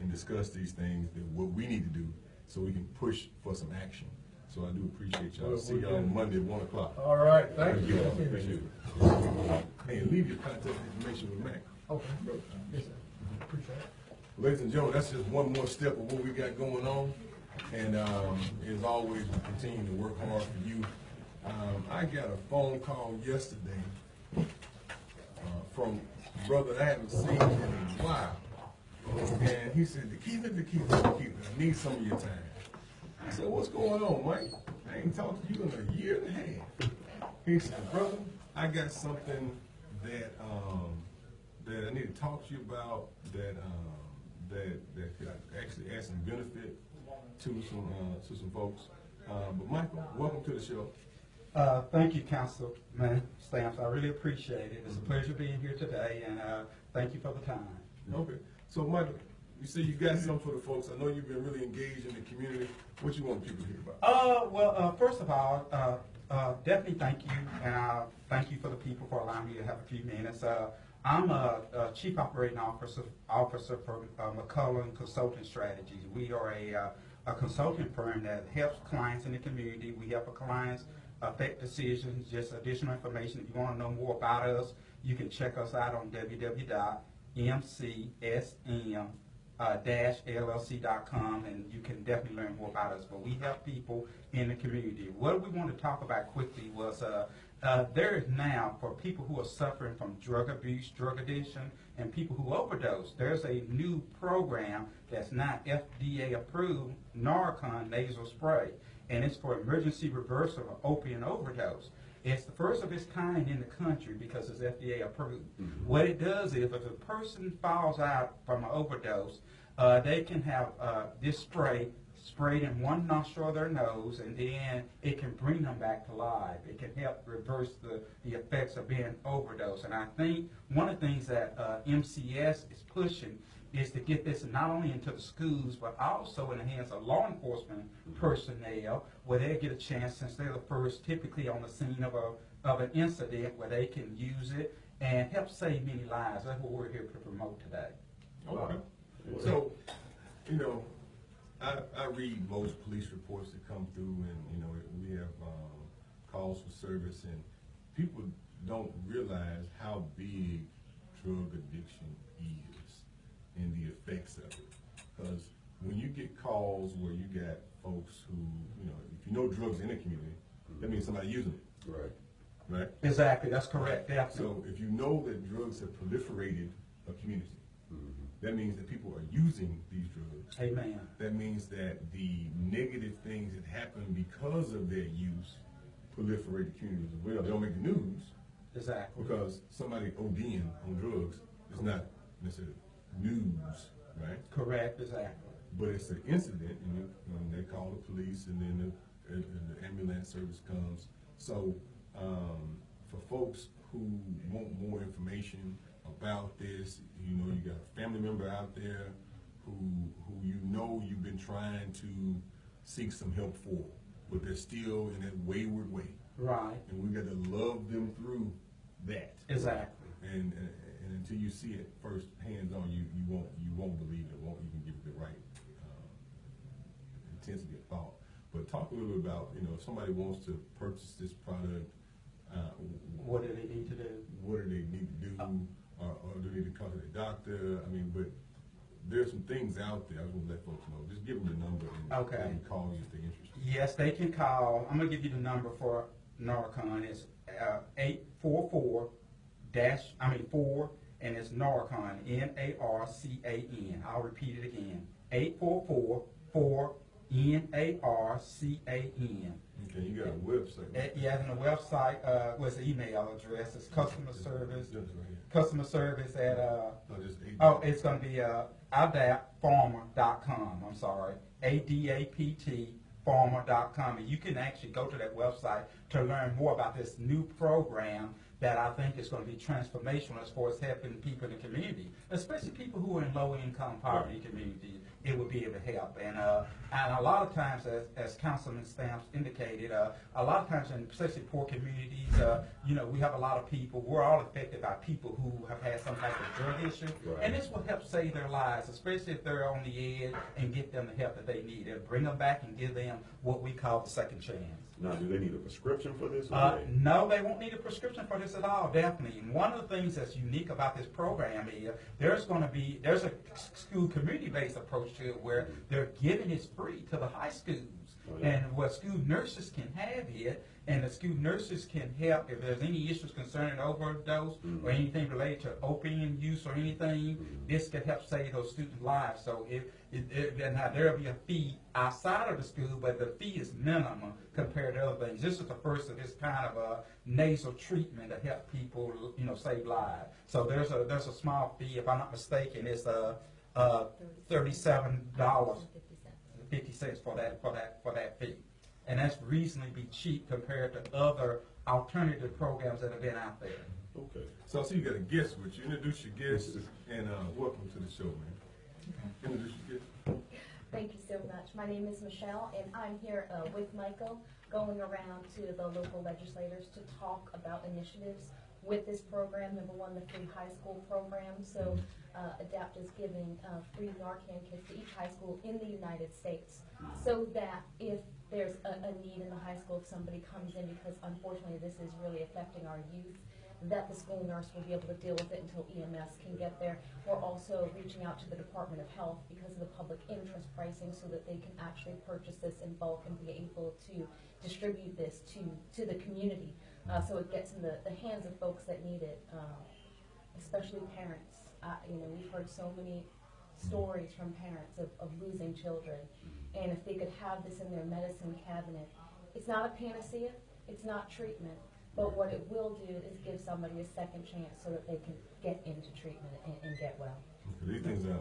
and discuss these things, what we need to do so we can push for some action. So I do appreciate y'all. See y'all on Monday at 1 o'clock. All right, thank you. Thank you. Hey, leave your contact information with Mac. Okay, yes, sir. Appreciate it. Ladies and gentlemen, that's just one more step of what we got going on. And as always, we continue to work hard for you. I got a phone call yesterday from a brother I haven't seen in a while. And he said, Dekeither, I need some of your time. I said, what's going on, Mike? I ain't talked to you in a year and a half. He said, brother, I got something that that I need to talk to you about that could actually add some benefit to some folks. But Michael, welcome to the show. Thank you, Councilman Stamps. I really appreciate it. It's a pleasure being here today, and thank you for the time. Okay. So, Michael, you say you got something for the folks. I know you've been really engaged in the community. What you want people to hear about? Well, first of all, definitely thank you, and thank you for the people for allowing me to have a few minutes. I'm a Chief Operating Officer for McCullough Consulting Strategies. We are a consulting firm that helps clients in the community. We help our clients affect decisions. Just additional information. If you want to know more about us, you can check us out on www.mcsm-llc.com, and you can definitely learn more about us. But we help people in the community. What we want to talk about quickly was there is now, for people who are suffering from drug abuse, drug addiction, and people who overdose, there's a new program that's not FDA approved, Narcan nasal spray, and it's for emergency reversal of opiate overdose. It's the first of its kind in the country because it's FDA approved. Mm-hmm. What it does is if a person falls out from an overdose, they can have this spray sprayed in one nostril of their nose, and then it can bring them back to life. It can help reverse the effects of being overdosed. And I think one of the things that MCS is pushing is to get this not only into the schools, but also in the hands of law enforcement personnel, where they get a chance, since they're the first typically on the scene of an incident, where they can use it and help save many lives. That's what we're here to promote today. Okay. So, I read most police reports that come through, and we have calls for service, and people don't realize how big drug addiction is and the effects of it. Because when you get calls where you got folks who, if you know drugs in the community, that means somebody using it. Right? Exactly, that's correct. Yeah. So if you know that drugs have proliferated a community, that means that people are using these drugs. Amen. That means that the negative things that happen because of their use proliferate the community as well. They don't make the news. Exactly. Because somebody ODing on drugs is not necessarily news, right? Correct, exactly. But it's an incident, and they call the police, and then the ambulance service comes. So for folks who want more information about this, you got a family member out there who you've been trying to seek some help for, but they're still in that wayward way. Right. And we got to love them through that. Exactly. And until you see it first hands on, you won't believe it, won't even give it the right intensity of thought. But talk a little bit about, if somebody wants to purchase this product, what do they need to do? What do they need to do? or do they need to come to the doctor? I mean, but there's some things out there. I was gonna let folks know. Just give them the number and Okay. they can call you if they're interested. Yes, they can call. I'm gonna give you the number for Narcan. It's 844 4, and it's Narcan, Narcan. I'll repeat it again. 844 4 Narcan. Okay, you got a website. Yeah, and the website was the email address. It's customer service. Just right here. Customer service at No, just it's gonna be adaptfarmer.com. I'm sorry, ADAPT farmer.com, and you can actually go to that website to learn more about this new program that I think is going to be transformational as far as helping people in the community, especially people who are in low-income poverty communities. It would be able to help, and a lot of times, as Councilman Stamps indicated, a lot of times, in especially poor communities, we have a lot of people. We're all affected by people who have had some type of drug issue, and this will help save their lives, especially if they're on the edge, and get them the help that they need, and bring them back and give them what we call the second chance. Now, do they need a prescription for this? No, they won't need a prescription for this at all, definitely. And one of the things that's unique about this program is there's a school community-based approach to it where they're giving it free to the high schools. Oh, yeah. And what school nurses can have it, and the school nurses can help if there's any issues concerning overdose or anything related to opium use or anything, this could help save those students' lives. So now there'll be a fee outside of the school, but the fee is minimum compared to other things. This is the first of this kind of a nasal treatment to help people, save lives. So there's a small fee, if I'm not mistaken, it's $37.50 for that fee, and that's reasonably cheap compared to other alternative programs that have been out there. Okay. So I see you got a guest with you. Introduce your guest and welcome to the show, man. Introduce your guest. Thank you so much. My name is Michelle, and I'm here with Michael, going around to the local legislators to talk about initiatives with this program. Number one, the free high school program. So ADAPT is giving free Narcan kits to each high school in the United States, so that if there's a need in the high school, if somebody comes in, because unfortunately this is really affecting our youth, that the school nurse will be able to deal with it until EMS can get there. We're also reaching out to the Department of Health because of the public interest pricing, so that they can actually purchase this in bulk and be able to distribute this to the community, so it gets in the hands of folks that need it, especially parents. We've heard so many stories from parents of losing children, and if they could have this in their medicine cabinet, it's not a panacea, it's not treatment, but what it will do is give somebody a second chance so that they can get into treatment and get well. These things are,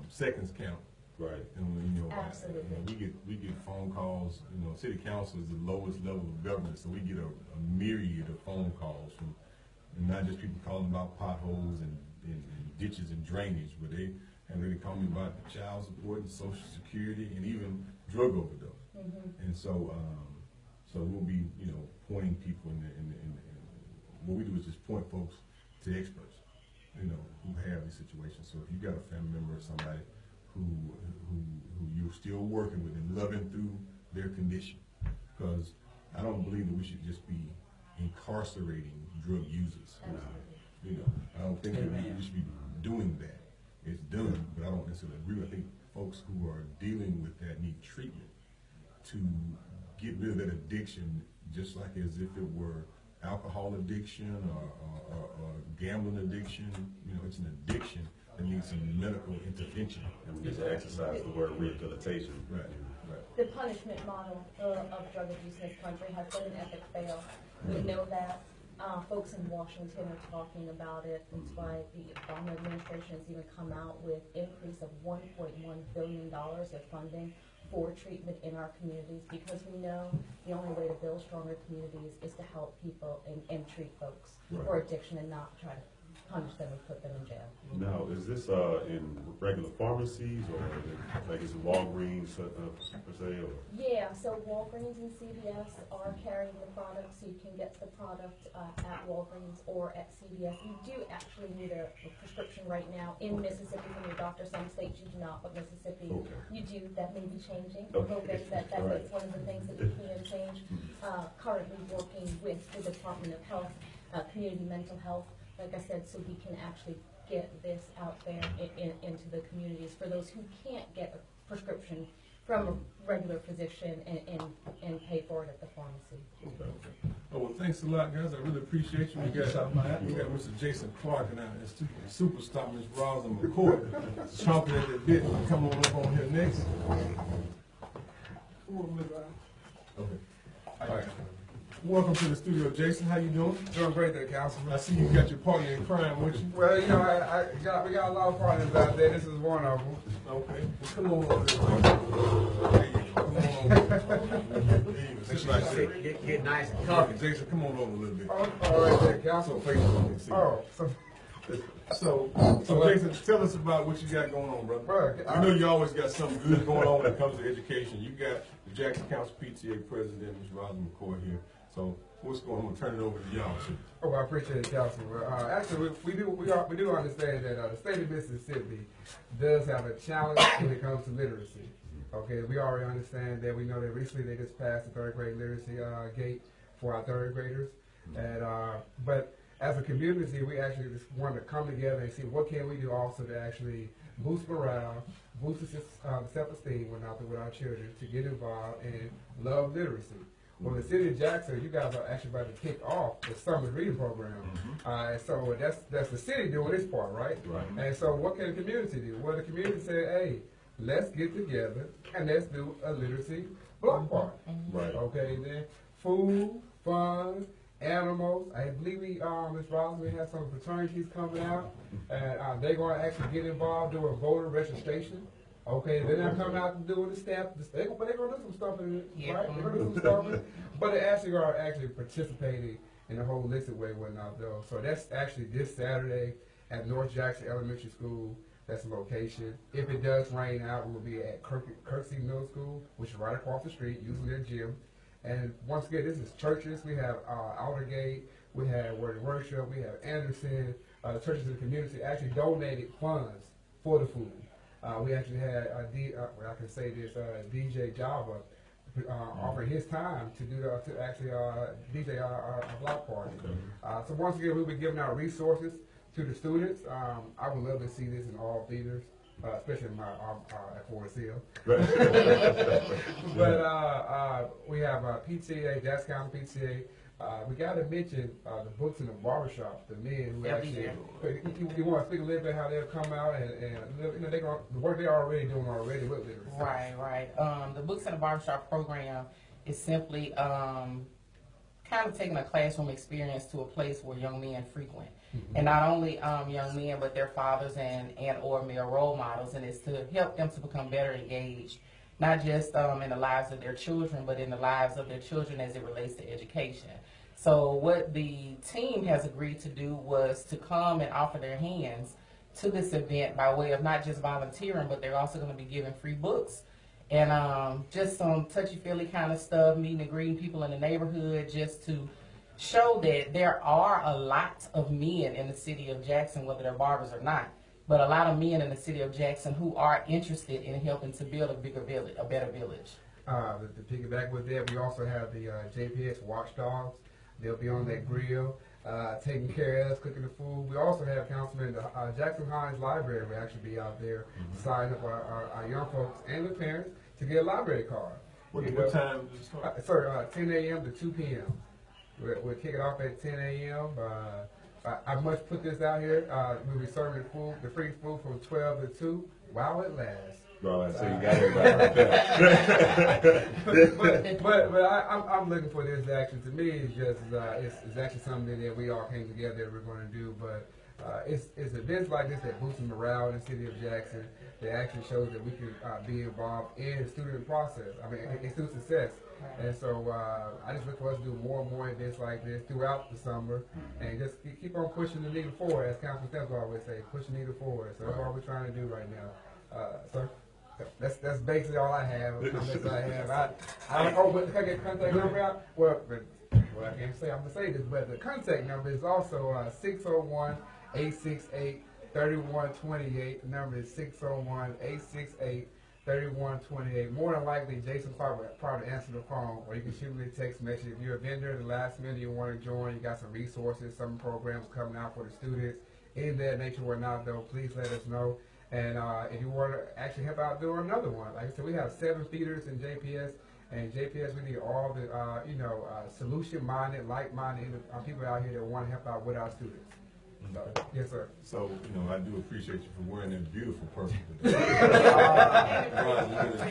seconds count. Right. Absolutely. We get phone calls. City council is the lowest level of government, so we get a myriad of phone calls from, and not just people calling about potholes and ditches and drainage, but they really call me about child support and Social Security and even drug overdose. And so we'll be pointing people in what we do is just point folks to experts, who have these situations. So if you got a family member or somebody who you're still working with and loving through their condition, because I don't believe that we should just be incarcerating drug users. I don't think that we should be doing that. It's done, but I don't necessarily agree. I think folks who are dealing with that need treatment to get rid of that addiction, just like as if it were alcohol addiction or gambling addiction. It's an addiction that needs some medical intervention. And we just exercise the word rehabilitation. Right. The punishment model of drug abuse in this country has been an epic fail. We know that. Folks in Washington are talking about it. That's why the Obama administration has even come out with increase of $1.1 billion of funding for treatment in our communities, because we know the only way to build stronger communities is to help people and treat folks for addiction and not try to punish them and put them in jail. Now, is this in regular pharmacies, or is it Walgreens per se? Or? Yeah, so Walgreens and CVS are carrying the product, so you can get the product at Walgreens or at CVS. You do actually need a prescription right now in Mississippi from your doctor. Some states you do not, but Mississippi you do. That may be changing. We're hoping that's one of the things that we can change. Currently working with the Department of Health, Community Mental Health, like I said, so we can actually get this out there into the communities for those who can't get a prescription from a regular physician and pay for it at the pharmacy. Okay. Oh, well, thanks a lot, guys. I really appreciate you. We got Mr. Jason Clark and our superstar, Ms. Rosa McCoy, chomping at the bit. Come on up on here next. Come on, Ms. Rosa. Okay. All right. Welcome to the studio, Jason. How you doing? Doing great there, Councilman. I see you got your partner in crime with you. Well, you know, we got a lot of partners out there. This is one of them. Okay. Well, come on over there. There you go. Come on over. There you go. Just like that. Get nice and Okay, Jason, come on over a little bit. Oh, all right there, Council. So Facebook can see. Oh, So Jason, tell us about what you got going on, brother. I know you always got something good going on when it comes to education. You got the Jackson Council PTA President, Ms. Rosa McCoy here. So what's going on? I'm gonna turn it over to y'all. Oh, I appreciate it, Councilman. Actually, we do understand that the state of Mississippi does have a challenge when it comes to literacy. Okay, we already understand that. We know that recently they just passed the third grade literacy gate for our third graders, and but as a community, we actually just want to come together and see what can we do also to actually boost morale, boost the self-esteem with our children to get involved and love literacy. Well, the city of Jackson, you guys are actually about to kick off the summer reading program. So that's the city doing its part, right? Right. And so what can the community do? Well, the community said, hey, let's get together and let's do a literacy block party. Right. Okay, then food, fun, animals. I believe Ms. Rollins, we have some fraternities coming out, and they're going to actually get involved doing voter registration. Okay, they're not coming out and doing the staff. They're going to do some stuff in it, right? They're going to do some stuff in it, but they actually are participating in a holistic way, whatnot though. So that's actually this Saturday at North Jackson Elementary School. That's the location. If it does rain out, we will be at Kirksey Middle School, which is right across the street, using their gym. And once again, this is churches. We have Outergate, we have Word and Worship, we have Anderson. The churches in the community actually donated funds for the food. We actually had I can say this, DJ Java offering his time to do to actually DJ our block party. So once again, we'll be giving out resources to the students. I would love to see this in all theaters. Especially in at Forest Hill. But we have PTA, Jackson County PTA. We got to mention the books in the barbershop, the men who actually. You want to speak a little bit how they'll come out and you know, the work they're already doing already with literacy. Right. The books in the barbershop program is simply kind of taking a classroom experience to a place where young men frequent. And not only young men, but their fathers and or male role models, and it's to help them to become better engaged, not just in the lives of their children, but in the lives of their children as it relates to education. So what the team has agreed to do was to come and offer their hands to this event by way of not just volunteering, but they're also going to be giving free books and just some touchy-feely kind of stuff, meeting and greeting people in the neighborhood, just to show that there are a lot of men in the city of Jackson, whether they're barbers or not, but a lot of men in the city of Jackson who are interested in helping to build a bigger village, a better village. To piggyback with that, we also have the JPS Watchdogs. They'll be on that grill, taking care of us, cooking the food. We also have Councilman, the Jackson Hines Library will actually be out there signing up our young folks and the parents to get a library card. What time does it start? Sir, 10 a.m. to 2 p.m. We'll kick it off at 10 a.m. I must put this out here. We'll be serving the free food from 12 to 2 while it lasts. Bro, so you got everybody right there. but I'm looking for this action. To me, it's just it's actually something that we all came together that we're going to do. But it's events like this that boost morale in the city of Jackson. That actually shows that we can be involved in the student process. I mean, in student success. And so I just look for us to do more and more events like this throughout the summer, and just keep on pushing the needle forward, as Councilman Steps always say, push the needle forward. So that's what we're trying to do right now. Sir, that's basically all I have. I don't know, can I get contact number out? Well, I can't say I'm gonna say this, but the contact number is also 601-868-3128. The number is 601-868-3128. 3128. More than likely, Jason probably answer the phone, or you can shoot me a text message. If you're a vendor at the last minute you want to join, you got some resources, some programs coming out for the students. In that nature or not, though, please let us know. And if you want to actually help out do another one, like I said, we have 7 feeders in JPS. And JPS, we need all the, solution-minded, like-minded people out here that want to help out with our students. So, yes, sir. So, I do appreciate you for wearing that beautiful purple today.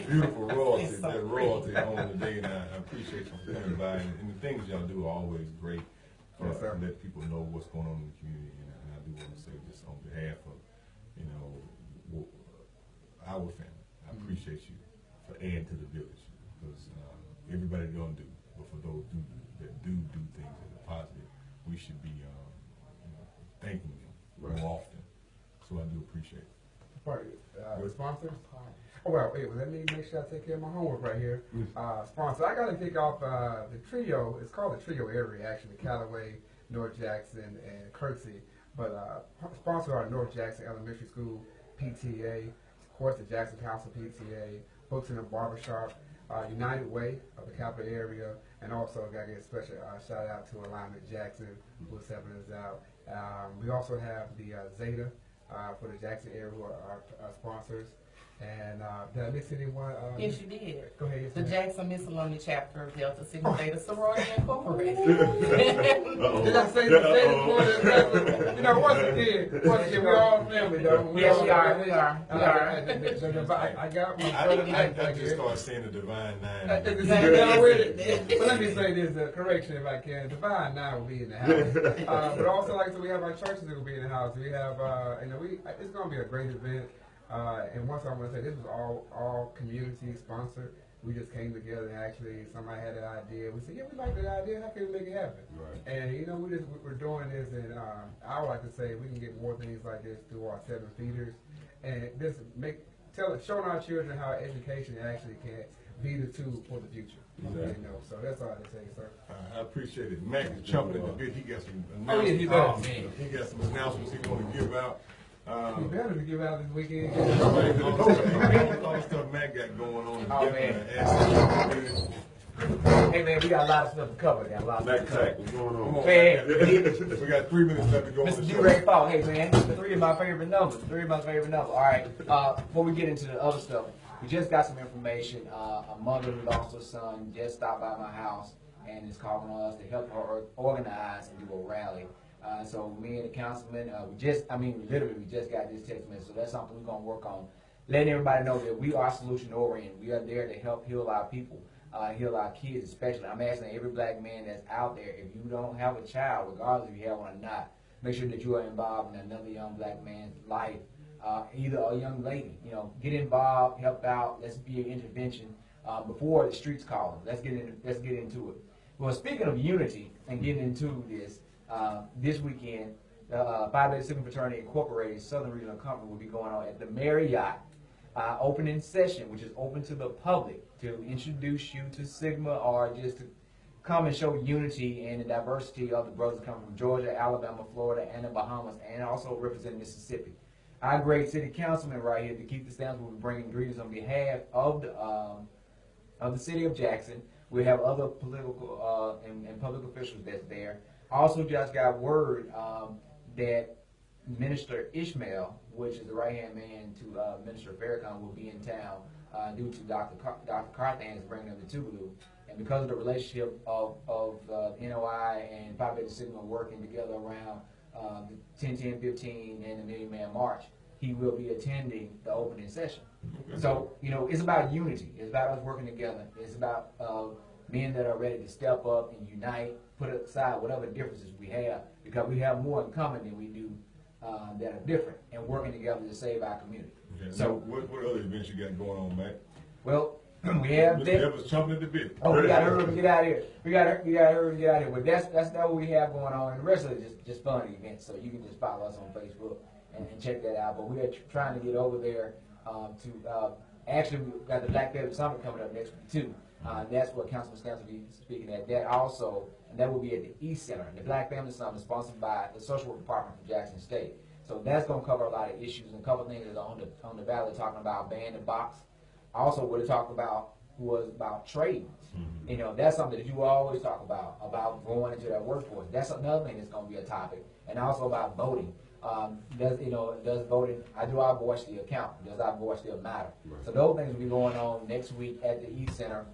Beautiful royalty, that royalty on today, and I appreciate you for coming by. And the things y'all do are always great for Yes, sir. to let people know what's going on in the community. And I do want to say this on behalf of, our family. I appreciate you for adding to the village, because everybody don't do, but for those that do things that are positive, we should be thanking them more often. So I do appreciate it. The sponsors? Oh, well, wait, let me make sure I take care of my homework right here. Sponsor, I got to kick off the trio. It's called the trio area, actually, Callaway, North Jackson, and Kirksey. But sponsor our North Jackson Elementary School PTA, of course, the Jackson Council PTA, Books in the Barbershop, United Way of the capital area, and also got to get a special shout out to Alignment Jackson, who's helping us out. We also have the Zeta for the Jackson area, who are our sponsors. And did I miss anyone? Yes, you did. Go ahead. Yes, The ma'am. Jackson Miscellany chapter of Delta Sigma Theta Sorority Incorporated. Did I say the state for this? Once again, we all family, though. Yes, we are. We are. I got my brother I Mike back just here. started saying the Divine Nine. But let me say this, correction if I can. Divine Nine will be in the house. But also, like I said, we have our churches that will be in the house. We have, it's going to be a great event. And once I'm going to say, this was all community sponsored. We just came together and actually somebody had an idea. We said, yeah, we like that idea. How can we make it happen? Right. And we're doing this, and I would like to say we can get more things like this through our 7 feeders, and just showing our children how education actually can be the tool for the future. Exactly. So that's all I say, sir. I appreciate it. Mac is chomping at the bit. He got some Oh, yeah, he announcements. does. He got some announcements he want to give out. You better to give out this weekend. All the stuff Mac got going on. Oh, man. Hey man, we got a lot of stuff to cover. Got a lot of stuff to cover. What's going Come on? on, Man, we got 3 minutes left to go on Mr. the D-Ray show. Fall, hey man, 3 of my favorite numbers. 3 of my favorite numbers. All right, before we get into the other stuff, we just got some information. A mother who lost her son just stopped by my house and is calling on us to help her organize and do a rally. So me and the councilman, we just got this text message. So that's something we're gonna work on. Letting everybody know that we are solution oriented. We are there to help heal our people, heal our kids especially. I'm asking every black man that's out there, if you don't have a child, regardless if you have one or not, make sure that you are involved in another young black man's life, either a young lady. Get involved, help out. Let's be an intervention before the streets call them. Let's get into it. Well, speaking of unity and getting into this. This weekend, the Phi Beta Sigma Fraternity Incorporated Southern Regional Company will be going on at the Marriott opening session, which is open to the public, to introduce you to Sigma or just to come and show unity and the diversity of the brothers coming from Georgia, Alabama, Florida, and the Bahamas, and also representing Mississippi. Our great city councilman right here, Dekeither Stamps, will be bringing greetings on behalf of the city of Jackson. We have other political and public officials that's there. Also just got word that Minister Ishmael, which is the right-hand man to Minister Farrakhan, will be in town due to Dr. Carthan bringing them to Tougaloo. And because of the relationship of NOI and Phi Beta Sigma working together around the 10-10-15 and the Million Man March, he will be attending the opening session. Okay. So, it's about unity. It's about us working together. It's about men that are ready to step up and unite, put aside whatever differences we have, because we have more in common than we do that are different, and working together to save our community. Okay. So, what other events you got going on, Mac? well, we have that. That was chomping at the bit. Oh, we got to hurry and get out of here. We got to hurry and get out of here. But that's what we have going on, and the rest of it is just fun events. So you can just follow us on Facebook and check that out. But we are trying to get over there to actually we've got the Black Family Summit coming up next week too. That's what Councilman Stamps will be speaking at. That also, and that will be at the East Center. The Black Family Summit is sponsored by the Social Work Department from Jackson State. So that's going to cover a lot of issues and a couple of things that are on the ballot, talking about ban the box, Also, what it talked about was about trades. You know, that's something that you always talk about going into that workforce. That's another thing that's going to be a topic, and also about voting. Does voting? Do our voice still count? Does our voice still matter? Right. So those things will be going on next week at the East Center,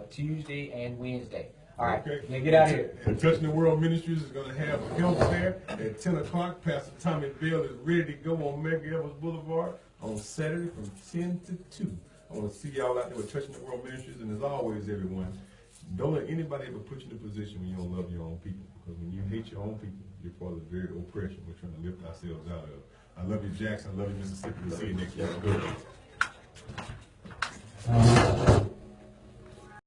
Tuesday and Wednesday. All right, now get out of here. And Touching the World Ministries is going to have a health fair at 10 o'clock. Pastor Tommy Bell is ready to go on Medgar Evers Boulevard on Saturday from 10 to 2. I want to see y'all out there with Touching the World Ministries, and as always, everyone, don't let anybody ever put you in a position when you don't love your own people, because when you hate your own people, you're part of the very oppression we're trying to lift ourselves out of. I love you, Jackson. I love you, Mississippi. We'll see you next year.